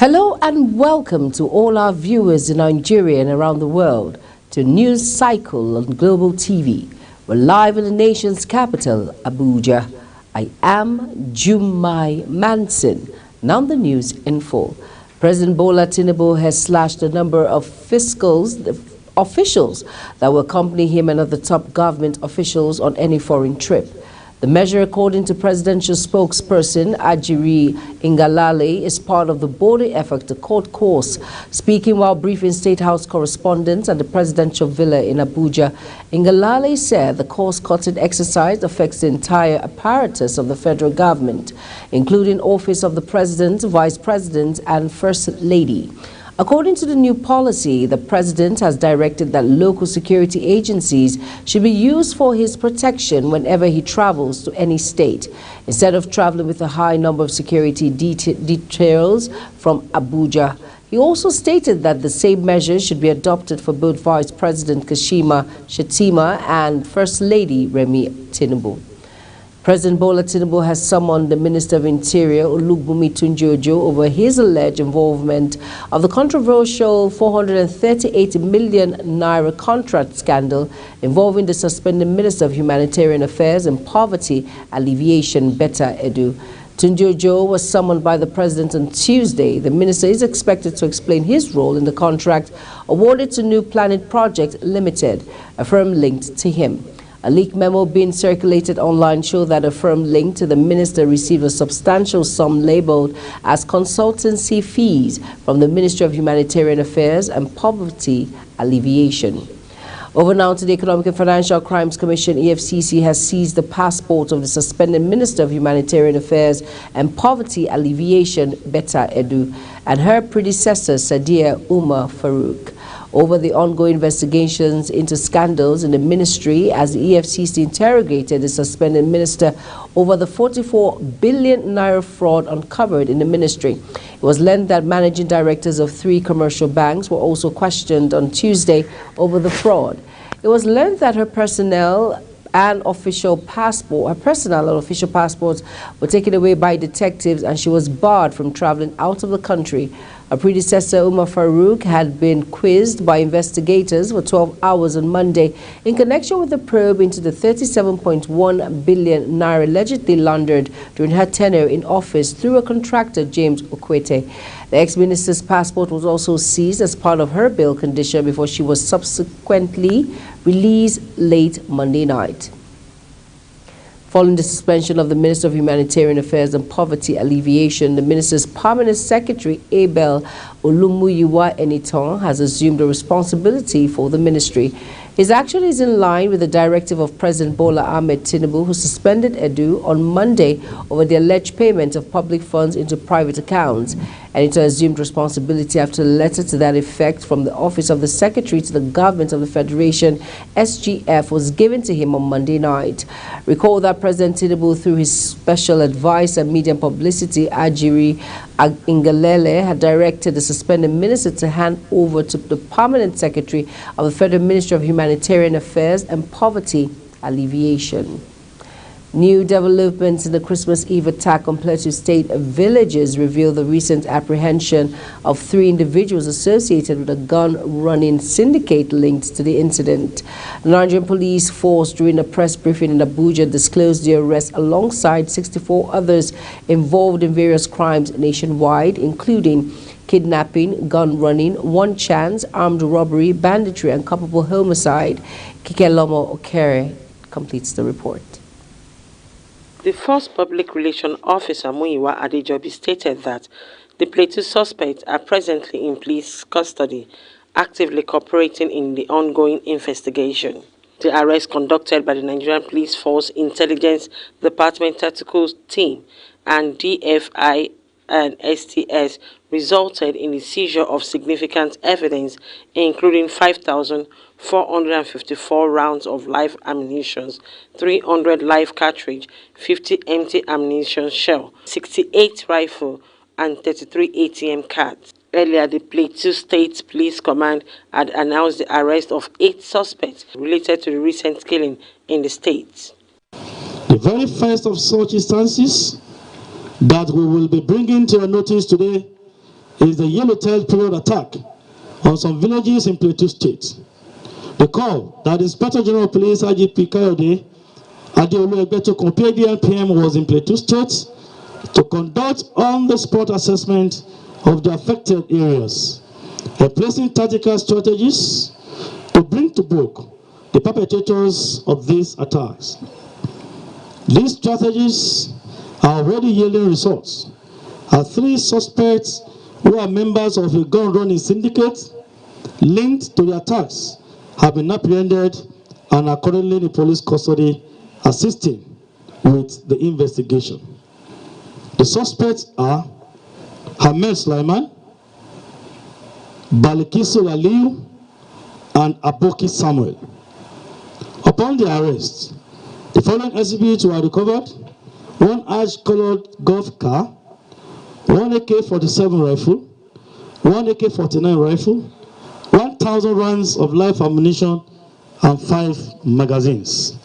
Hello and welcome to all our viewers in Nigeria and around the world to News Cycle on Global TV. We're live in the nation's capital, Abuja. I am Jumai Manson. Now the news in full. President Bola Tinubu has slashed the number of officials that will accompany him and other top government officials on any foreign trip. The measure, according to presidential spokesperson Ajiri Ngalale, is part of the border effort to cut costs. Speaking while briefing State House correspondents at the presidential villa in Abuja, Ngalale said the cost-cutting exercise affects the entire apparatus of the federal government, including Office of the President, Vice President, and First Lady. According to the new policy, the president has directed that local security agencies should be used for his protection whenever he travels to any state, instead of traveling with a high number of security details from Abuja. He also stated that the same measures should be adopted for both Vice President Kashima Shettima and First Lady Remi Tinubu. President Bola Tinubu has summoned the Minister of Interior, Olugbumi Tunji-Ojo, over his alleged involvement of the controversial 438 million naira contract scandal involving the suspended Minister of Humanitarian Affairs and Poverty Alleviation, Betta Edu. Tunji-Ojo was summoned by the president on Tuesday. The minister is expected to explain his role in the contract awarded to New Planet Project Limited, a firm linked to him. A leaked memo being circulated online showed that a firm linked to the minister received a substantial sum labeled as consultancy fees from the Ministry of Humanitarian Affairs and Poverty Alleviation. Over now to the Economic and Financial Crimes Commission, EFCC has seized the passport of the suspended Minister of Humanitarian Affairs and Poverty Alleviation, Betta Edu, and her predecessor, Sadia Umar Farouk, over the ongoing investigations into scandals in the ministry as the EFCC interrogated the suspended minister over the 44 billion naira fraud uncovered in the ministry. It was learned that managing directors of 3 commercial banks were also questioned on Tuesday over the fraud. It was learned that her personnel and official passports were taken away by detectives and she was barred from traveling out of the country. Her predecessor, Umar Farouk, had been quizzed by investigators for 12 hours on Monday in connection with the probe into the 37.1 billion naira allegedly laundered during her tenure in office through a contractor, James Okwete. The ex-minister's passport was also seized as part of her bail condition before she was subsequently released late Monday night. Following the suspension of the Minister of Humanitarian Affairs and Poverty Alleviation, the minister's permanent secretary, Abel Olumuyiwa Enitan, has assumed the responsibility for the ministry. His action is in line with the directive of President Bola Ahmed Tinubu, who suspended Edu on Monday over the alleged payment of public funds into private accounts. Enitan assumed responsibility after a letter to that effect from the Office of the Secretary to the Government of the Federation, SGF, was given to him on Monday night. Recall that President Tinubu, through his special advisor media and publicity, Ajiri Ngalale, had directed the suspended minister to hand over to the permanent secretary of the Federal Ministry of Humanitarian Affairs and Poverty Alleviation. New developments in the Christmas Eve attack on Plateau State villages reveal the recent apprehension of 3 individuals associated with a gun-running syndicate linked to the incident. The Nigerian police force, during a press briefing in Abuja, disclosed the arrest alongside 64 others involved in various crimes nationwide, including kidnapping, gun-running, one chance, armed robbery, banditry, and culpable homicide. Kikelomo Okere completes the report. The first public relations officer, Muyiwa Adejobi, stated that the Plateau suspects are presently in police custody, actively cooperating in the ongoing investigation. The arrest, conducted by the Nigerian Police Force Intelligence Department Tactical Team and DFI and STS, resulted in the seizure of significant evidence, including 5,454 rounds of live ammunition, 300 live cartridge, 50 empty ammunition shell, 68 rifle, and 33 ATM cards. Earlier, the Plateau State Police Command had announced the arrest of 8 suspects related to the recent killing in the state. The very first of such instances that we will be bringing to your notice today is the Yellowtail period attack on some villages in Plateau State. The call that Inspector General of Police IGP Kayode Adeolu Egbeto compared the NPM was in Plateau State to conduct on-the-spot assessment of the affected areas, replacing tactical strategies to bring to book the perpetrators of these attacks. These strategies are already yielding results, as 3 suspects who are members of a gun-running syndicate linked to the attacks have been apprehended and are currently in police custody assisting with the investigation. The suspects are Ahmed Sulaiman, Balikisu Aliyu, and Aboki Samuel. Upon their arrest, the following exhibits were recovered: 1 ash-colored golf car, 1 AK-47 rifle, 1 AK-49 rifle, 1,000 rounds of live ammunition, and 5 magazines.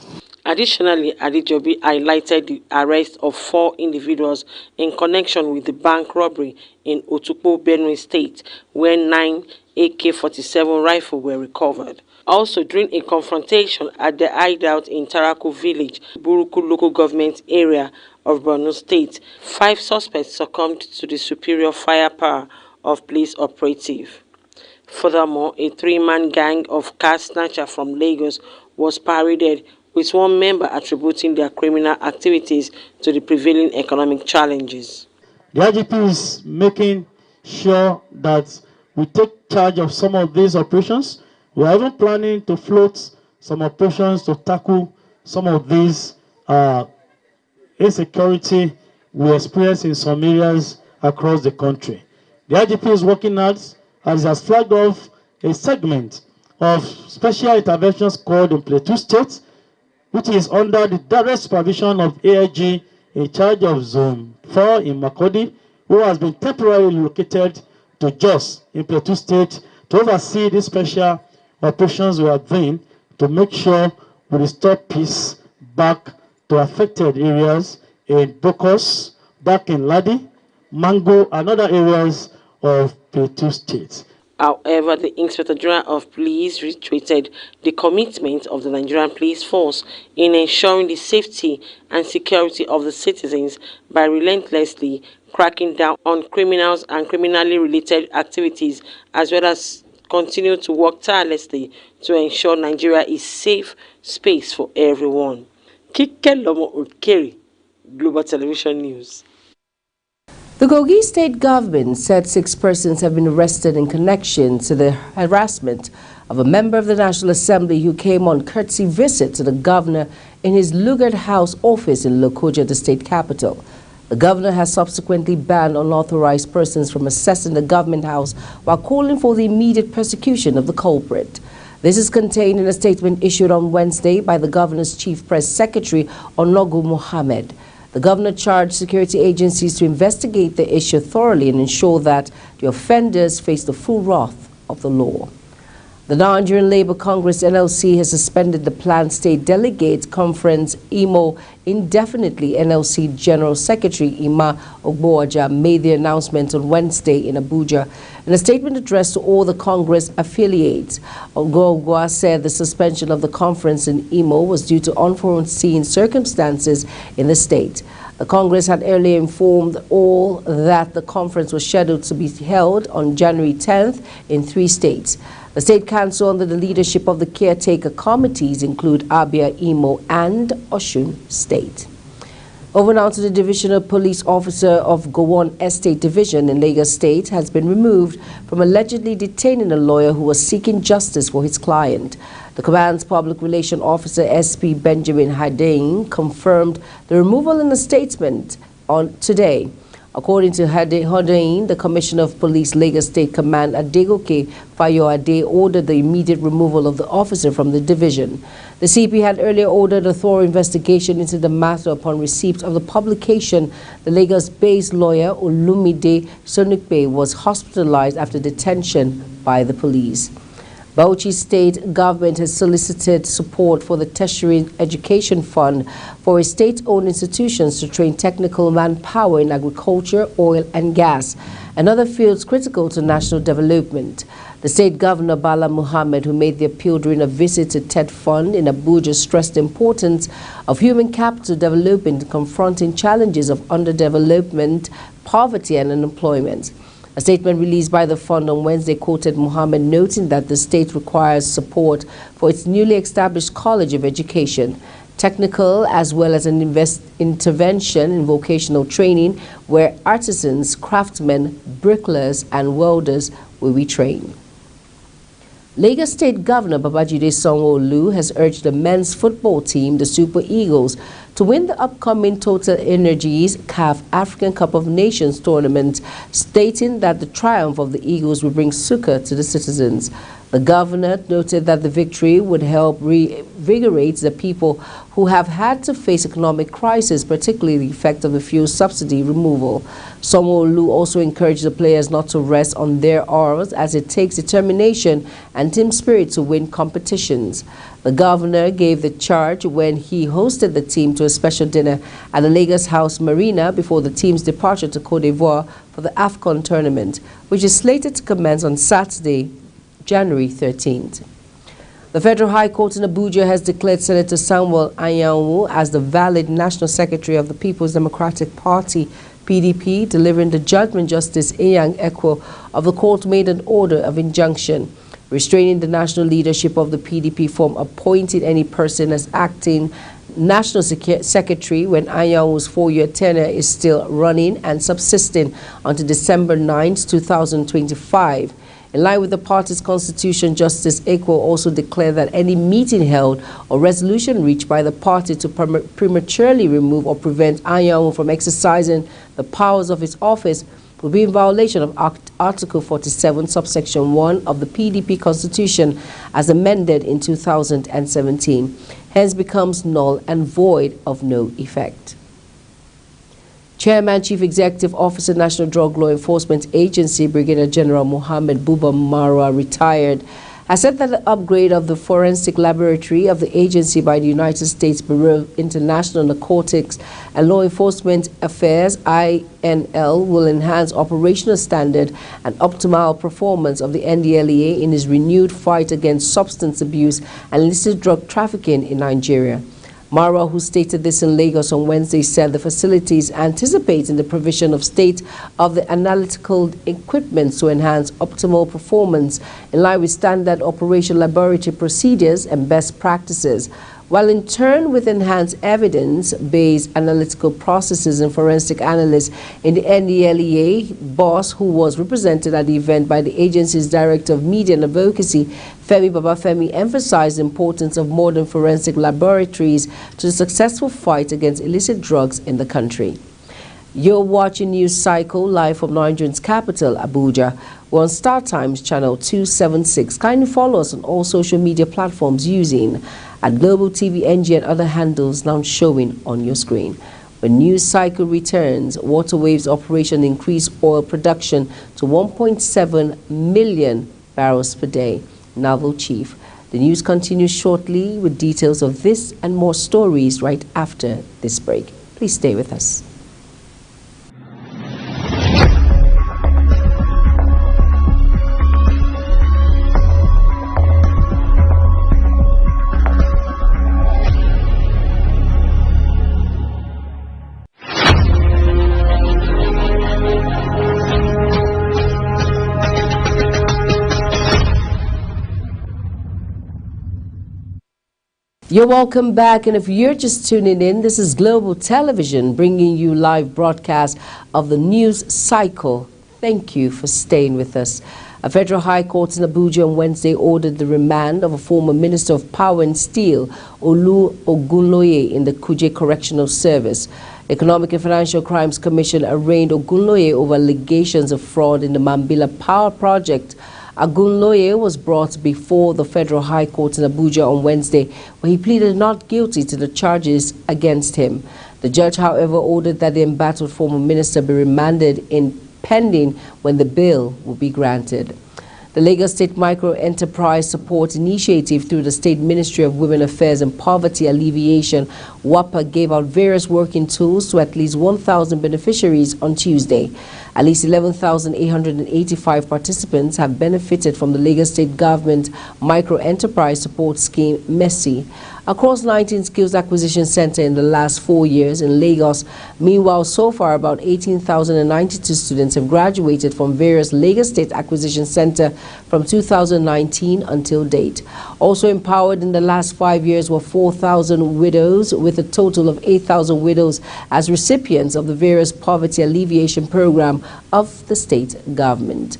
Additionally, Adejobi highlighted the arrest of 4 individuals in connection with the bank robbery in Otukpo, Benue State, where 9 AK-47 rifles were recovered. Also, during a confrontation at the hideout in Tarako Village, Buruku local government area of Borno State, 5 suspects succumbed to the superior firepower of police operative. Furthermore, a 3-man gang of car snatchers from Lagos was paraded, with 1 member attributing their criminal activities to the prevailing economic challenges. The IGP is making sure that we take charge of some of these operations. We are even planning to float some operations to tackle some of these insecurity we experience in some areas across the country. The IGP is working hard as has flagged off a segment of special intervention squad in Plateau State, which is under the direct supervision of AIG in charge of Zone 4 in Makurdi, who has been temporarily located to Jos in Plateau State to oversee the special operations we are doing to make sure we restore peace back to affected areas in Bokos, back in Ladi, Mango, and other areas of Plateau State. However, the Inspector General of Police reiterated the commitment of the Nigerian Police Force in ensuring the safety and security of the citizens by relentlessly cracking down on criminals and criminally related activities, as well as continue to work tirelessly to ensure Nigeria is a safe space for everyone. Kike Lomo Okeri, Global Television News. The Kogi state government said 6 persons have been arrested in connection to the harassment of a member of the National Assembly who came on courtesy visit to the governor in his Lugard House office in Lokoja, the state capital. The governor has subsequently banned unauthorized persons from accessing the government house while calling for the immediate prosecution of the culprit. This is contained in a statement issued on Wednesday by the governor's chief press secretary, Onogu Mohammed. The governor charged security agencies to investigate the issue thoroughly and ensure that the offenders face the full wrath of the law. The Nigerian Labour Congress NLC has suspended the planned state delegate conference IMO indefinitely. NLC General Secretary Ima Ogboaja made the announcement on Wednesday in Abuja. In a statement addressed to all the Congress affiliates, Ogboaja said the suspension of the conference in IMO was due to unforeseen circumstances in the state. The Congress had earlier informed all that the conference was scheduled to be held on January 10th in 3 states. The State Council under the leadership of the caretaker committees include Abia, Imo, and Osun State. Over now to the Divisional Police Officer of Gowon Estate Division in Lagos State has been removed from allegedly detaining a lawyer who was seeking justice for his client. The command's Public Relations Officer SP Benjamin Hadein confirmed the removal in a statement on today. According to Hadein, the Commissioner of Police Lagos State Command Adegoke Fayoade ordered the immediate removal of the officer from the division. The CP had earlier ordered a thorough investigation into the matter upon receipt of the publication. The Lagos-based lawyer Olumide Sonukpe was hospitalized after detention by the police. Bauchi State Government has solicited support for the Tertiary Education Fund for its state-owned institutions to train technical manpower in agriculture, oil and gas, and other fields critical to national development. The State Governor Bala Muhammad, who made the appeal during a visit to TED Fund in Abuja, stressed the importance of human capital development in confronting challenges of underdevelopment, poverty and unemployment. A statement released by the fund on Wednesday quoted Muhammad, noting that the state requires support for its newly established College of Education, technical as well as an intervention in vocational training where artisans, craftsmen, bricklayers and welders will be trained. Lagos State Governor Babajide Sanwo-Olu has urged the men's football team, the Super Eagles, to win the upcoming Total Energies CAF African Cup of Nations tournament, stating that the triumph of the Eagles will bring succor to the citizens. The governor noted that the victory would help reinvigorate the people who have had to face economic crisis, particularly the effect of the fuel subsidy removal. Sanwo-Olu also encouraged the players not to rest on their laurels, as it takes determination and team spirit to win competitions. The governor gave the charge when he hosted the team to a special dinner at the Lagos House Marina before the team's departure to Côte d'Ivoire for the AFCON tournament, which is slated to commence on Saturday, January 13th. The Federal High Court in Abuja has declared Senator Samuel Anyanwu as the valid National Secretary of the People's Democratic Party, PDP, delivering the judgment. Justice Inyang Ekwo of the court made an order of injunction restraining the national leadership of the PDP from appointing any person as acting National Secretary when Anyanwu's 4-year tenure is still running and subsisting until December 9, 2025. In line with the party's constitution, Justice Ekwo also declared that any meeting held or resolution reached by the party to prematurely remove or prevent Anyanwu from exercising the powers of his office will be in violation of Article 47, subsection 1 of the PDP Constitution as amended in 2017, hence becomes null and void of no effect. Chairman, Chief Executive Officer, National Drug Law Enforcement Agency, Brigadier General Mohammed Buba Marwa, retired, has said that the upgrade of the forensic laboratory of the agency by the United States Bureau of International Narcotics and Law Enforcement Affairs, INL, will enhance operational standard and optimal performance of the NDLEA in its renewed fight against substance abuse and illicit drug trafficking in Nigeria. Marwa, who stated this in Lagos on Wednesday, said the facilities anticipating the provision of state-of-the analytical equipment to enhance optimal performance in line with standard operation laboratory procedures and best practices, while in turn with enhanced evidence-based analytical processes and forensic analysts in the NDLEA. Boss, who was represented at the event by the agency's Director of Media and Advocacy, Femi Babafemi, emphasized the importance of modern forensic laboratories to the successful fight against illicit drugs in the country. You're watching News Cycle live from Nigeria's capital, Abuja. We're on Star Times channel 276. Kindly follow us on all social media platforms using at Global TV NG and other handles now showing on your screen. When News Cycle returns, Waterways operation increased oil production to 1.7 million barrels per day. Naval Chief. The news continues shortly with details of this and more stories right after this break. Please stay with us. You're welcome back, and if you're just tuning in, this is Global Television bringing you live broadcast of the News Cycle. Thank you for staying with us. A federal high court in Abuja on Wednesday ordered the remand of a former Minister of Power and Steel, Olu Ogunloye, in the Kuje Correctional Service. Economic and Financial Crimes Commission arraigned Ogunloye over allegations of fraud in the Mambila Power Project. Ogunloye was brought before the Federal High Court in Abuja on Wednesday, where he pleaded not guilty to the charges against him. The judge, however, ordered that the embattled former minister be remanded in pending when the bail will be granted. The Lagos State Micro Enterprise Support Initiative through the State Ministry of Women Affairs and Poverty Alleviation, WAPA, gave out various working tools to at least 1,000 beneficiaries on Tuesday. At least 11,885 participants have benefited from the Lagos State Government Micro Enterprise Support Scheme, MESSI, across 19 skills acquisition centers in the last 4 years in Lagos. Meanwhile, so far, about 18,092 students have graduated from various Lagos State Acquisition Center from 2019 until date. Also empowered in the last 5 years were 4,000 widows, with a total of 8,000 widows as recipients of the various poverty alleviation program of the state government.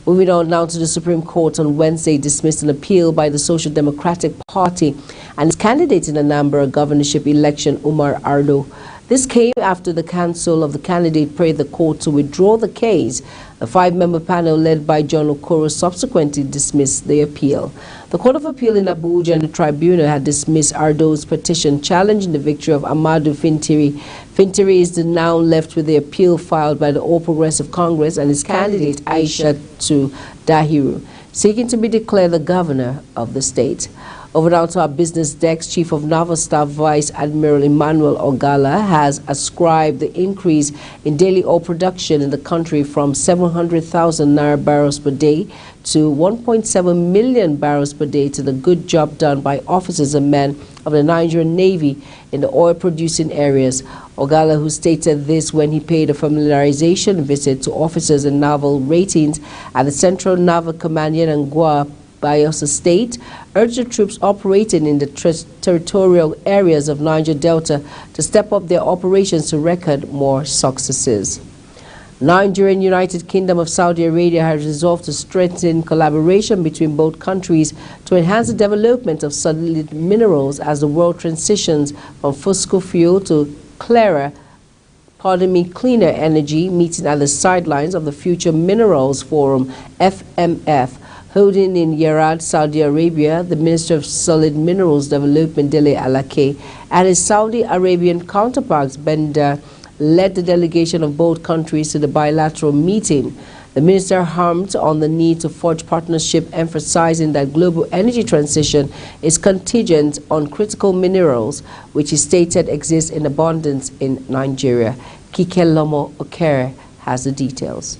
Moving on now to the Supreme Court on Wednesday dismissed an appeal by the Social Democratic Party and its candidate in the Anambra governorship election, Umar Ardo. This came after the counsel of the candidate prayed the court to withdraw the case. A 5-member panel led by John Okoro subsequently dismissed the appeal. The Court of Appeal in Abuja and the tribunal had dismissed Ardo's petition challenging the victory of Amadu Fintiri. Fintiri is now left with the appeal filed by the All Progressive Congress and his candidate Aishatu Dahiru, seeking to be declared the governor of the state. Over now to our business desk, Chief of Naval Staff Vice Admiral Emmanuel Ogala has ascribed the increase in daily oil production in the country from 700,000 naira barrels per day to 1.7 million barrels per day to the good job done by officers and men of the Nigerian Navy in the oil-producing areas. Ogala, who stated this when he paid a familiarization visit to officers and naval ratings at the Central Naval Command in Angwa, Bayelsa State, urged the troops operating in the territorial areas of Niger Delta to step up their operations to record more successes. Nigeria and United Kingdom of Saudi Arabia has resolved to strengthen collaboration between both countries to enhance the development of solid minerals as the world transitions from fossil fuel to cleaner energy, meeting at the sidelines of the Future Minerals Forum, FMF, holding in Riyadh, Saudi Arabia. The Minister of Solid Minerals Development, Dele Alake, and his Saudi Arabian counterparts, Bender, led the delegation of both countries to the bilateral meeting. The minister harped on the need to forge partnership, emphasizing that global energy transition is contingent on critical minerals, which he stated exist in abundance in Nigeria. Kike Lomo Okere has the details.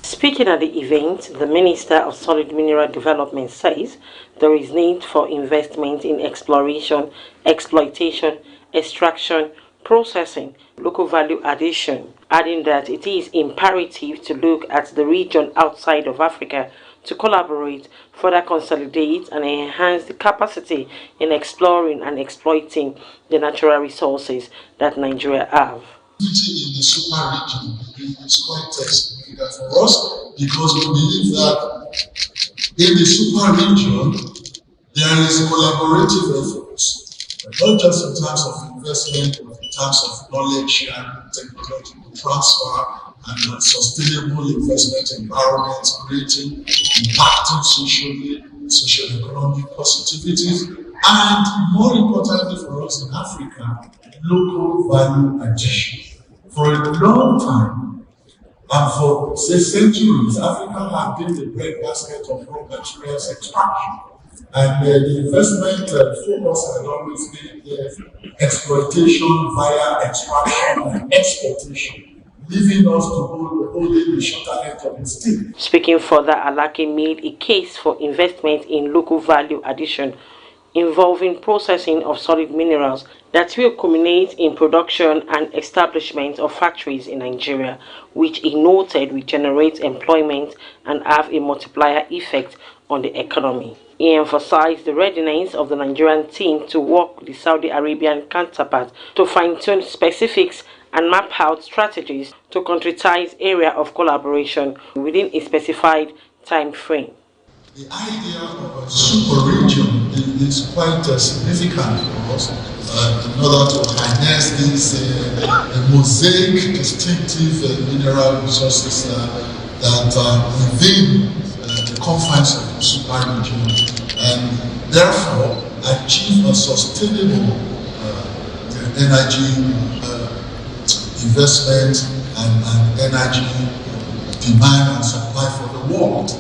Speaking at the event, the Minister of Solid Mineral Development says there is need for investment in exploration, exploitation, extraction, processing, local value addition, adding that it is imperative to look at the region outside of Africa to collaborate, further consolidate and enhance the capacity in exploring and exploiting the natural resources that Nigeria have. In the super region is quite significant for us because we believe that in the super region there is collaborative efforts, not just in terms of investment, but in terms of knowledge and technological transfer and sustainable investment environment, creating, impacting socially, socio-economic positivities, and more importantly for us in Africa, local value addition. For a long time, and for centuries, Africa has been the breadbasket of raw materials extraction. And the investment focus has always been exploitation via extraction and exportation, leaving us to hold the shorter end of the stick. Speaking further, Alake made a case for investment in local value addition involving processing of solid minerals that will culminate in production and establishment of factories in Nigeria, which he noted will generate employment and have a multiplier effect on the economy. He emphasized the readiness of the Nigerian team to work with the Saudi Arabian counterpart to fine-tune specifics and map out strategies to concretize area of collaboration within a specified time frame. The idea of a super region is quite significant for us in order to harness these mosaic distinctive mineral resources that are within the confines of the super region, and therefore achieve a sustainable energy investment and energy demand and supply for the world.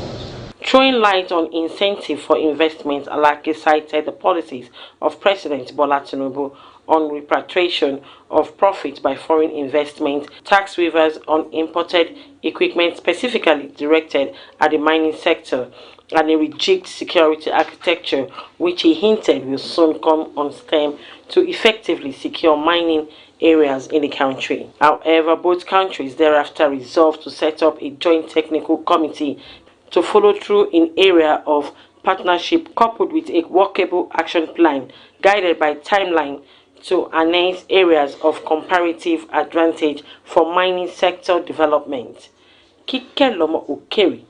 Throwing light on incentive for investment, Alake cited the policies of President Bola Tinubu on repatriation of profits by foreign investment, tax waivers on imported equipment specifically directed at the mining sector, and a rejigged security architecture which he hinted will soon come on stem to effectively secure mining areas in the country. However, both countries thereafter resolved to set up a joint technical committee to follow through in area of partnership coupled with a workable action plan guided by timeline to enhance areas of comparative advantage for mining sector development. Kike Lomo Ukeri,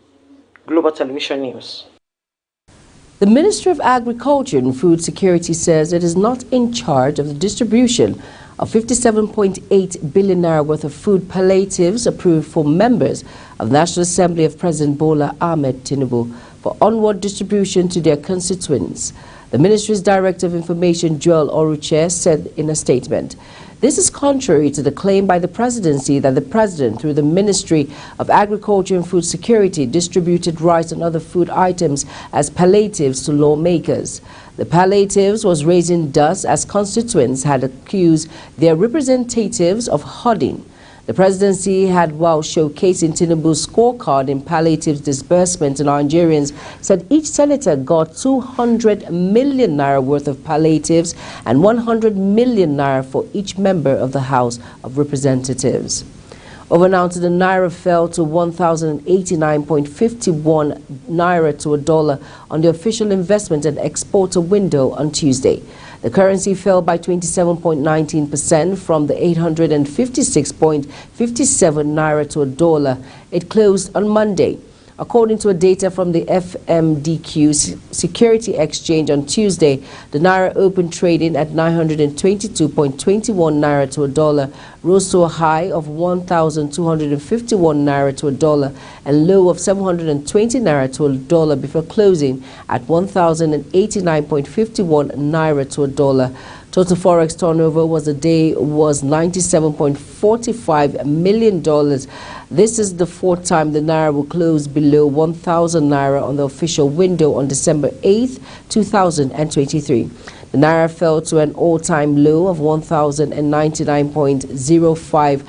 Global Television News. The Ministry of Agriculture and Food Security says it is not in charge of the distribution of 57.8 billion naira worth of food palliatives approved for members of the National Assembly of President Bola Ahmed Tinubu for onward distribution to their constituents. The Ministry's Director of Information, Joel Oruche, said in a statement, "This is contrary to the claim by the Presidency that the President, through the Ministry of Agriculture and Food Security, distributed rice and other food items as palliatives to lawmakers. The palliatives was raising dust as constituents had accused their representatives of hoarding. The Presidency had, while showcasing Tinubu's scorecard in palliatives disbursement to Nigerians, said each senator got 200 million naira worth of palliatives and 100 million naira for each member of the House of Representatives. Overnight, the naira fell to 1,089.51 naira to a dollar on the official investment and exporter window on Tuesday. The currency fell by 27.19% from the 856.57 naira to a dollar. It closed on Monday. According to data from the FMDQ Security Exchange on Tuesday, the naira opened trading at 922.21 naira to a dollar, rose to a high of 1,251 naira to a dollar, and low of 720 naira to a dollar before closing at 1,089.51 naira to a dollar. Total forex turnover was $97.45 million. This is the fourth time the naira will close below 1,000 naira on the official window on December 8th, 2023. The naira fell to an all-time low of $1,099.05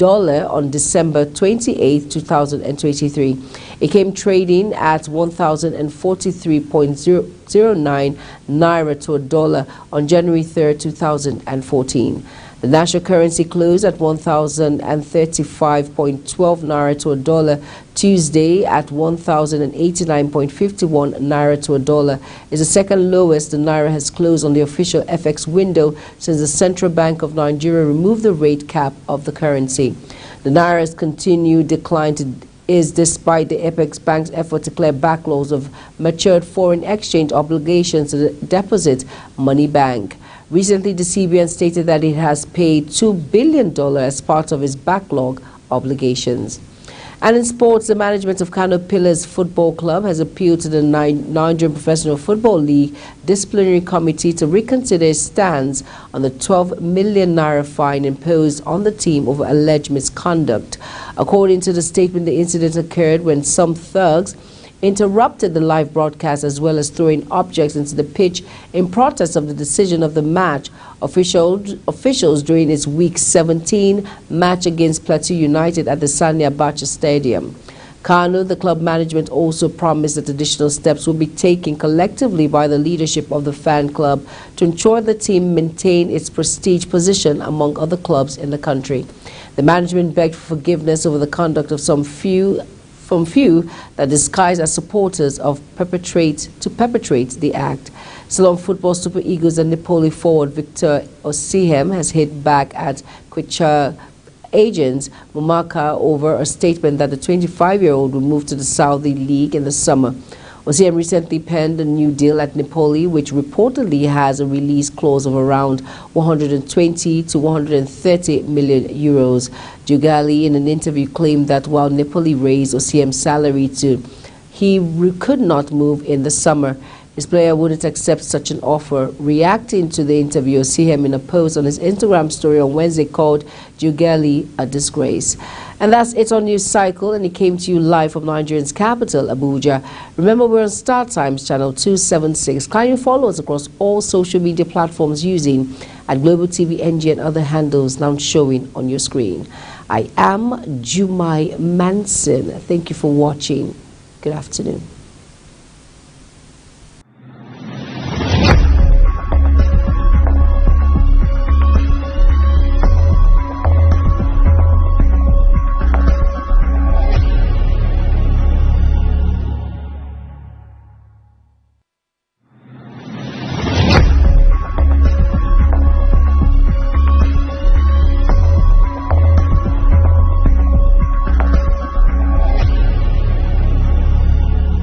on December 28, 2023. It came trading at 1,043.09 naira to a dollar on January 3, 2014. The national currency closed at 1,035.12 naira to a dollar. Tuesday at 1,089.51 naira to a dollar is the second lowest the naira has closed on the official FX window since the Central Bank of Nigeria removed the rate cap of the currency. The naira's continued decline is despite the Apex Bank's effort to clear backlogs of matured foreign exchange obligations to the Deposit Money Bank. Recently, the CBN stated that it has paid $2 billion as part of its backlog obligations. And in sports, the management of Kano Pillars Football Club has appealed to the Nigerian Professional Football League Disciplinary Committee to reconsider its stance on the 12 million naira fine imposed on the team over alleged misconduct. According to the statement, the incident occurred when some thugs interrupted the live broadcast as well as throwing objects into the pitch in protest of the decision of the match. Officials during its Week 17 match against Plateau United at the Sani Abacha Stadium. Kano, the club management, also promised that additional steps will be taken collectively by the leadership of the fan club to ensure the team maintain its prestige position among other clubs in the country. The management begged for forgiveness over the conduct of some few that disguise as supporters of perpetrate the act. Ceylon Football Super Eagles and Napoli forward Victor Osimhen has hit back at Quechua agents Mumaka over a statement that the 25-year-old will move to the Saudi League in the summer. Osimhen recently penned a new deal at Napoli, which reportedly has a release clause of around 120 to 130 million euros. Jugali, in an interview, claimed that while Napoli raised Osimhen's salary he could not move in the summer. His player wouldn't accept such an offer. Reacting to the interview, see him in a post on his Instagram story on Wednesday called Jugeli a disgrace. And that's it on News Cycle, and it came to you live from Nigeria's capital, Abuja. Remember, we're on Star Times channel 276. Kindly follow us across all social media platforms using at Global TV NG and other handles now showing on your screen. I am Jumai Manson. Thank you for watching. Good afternoon.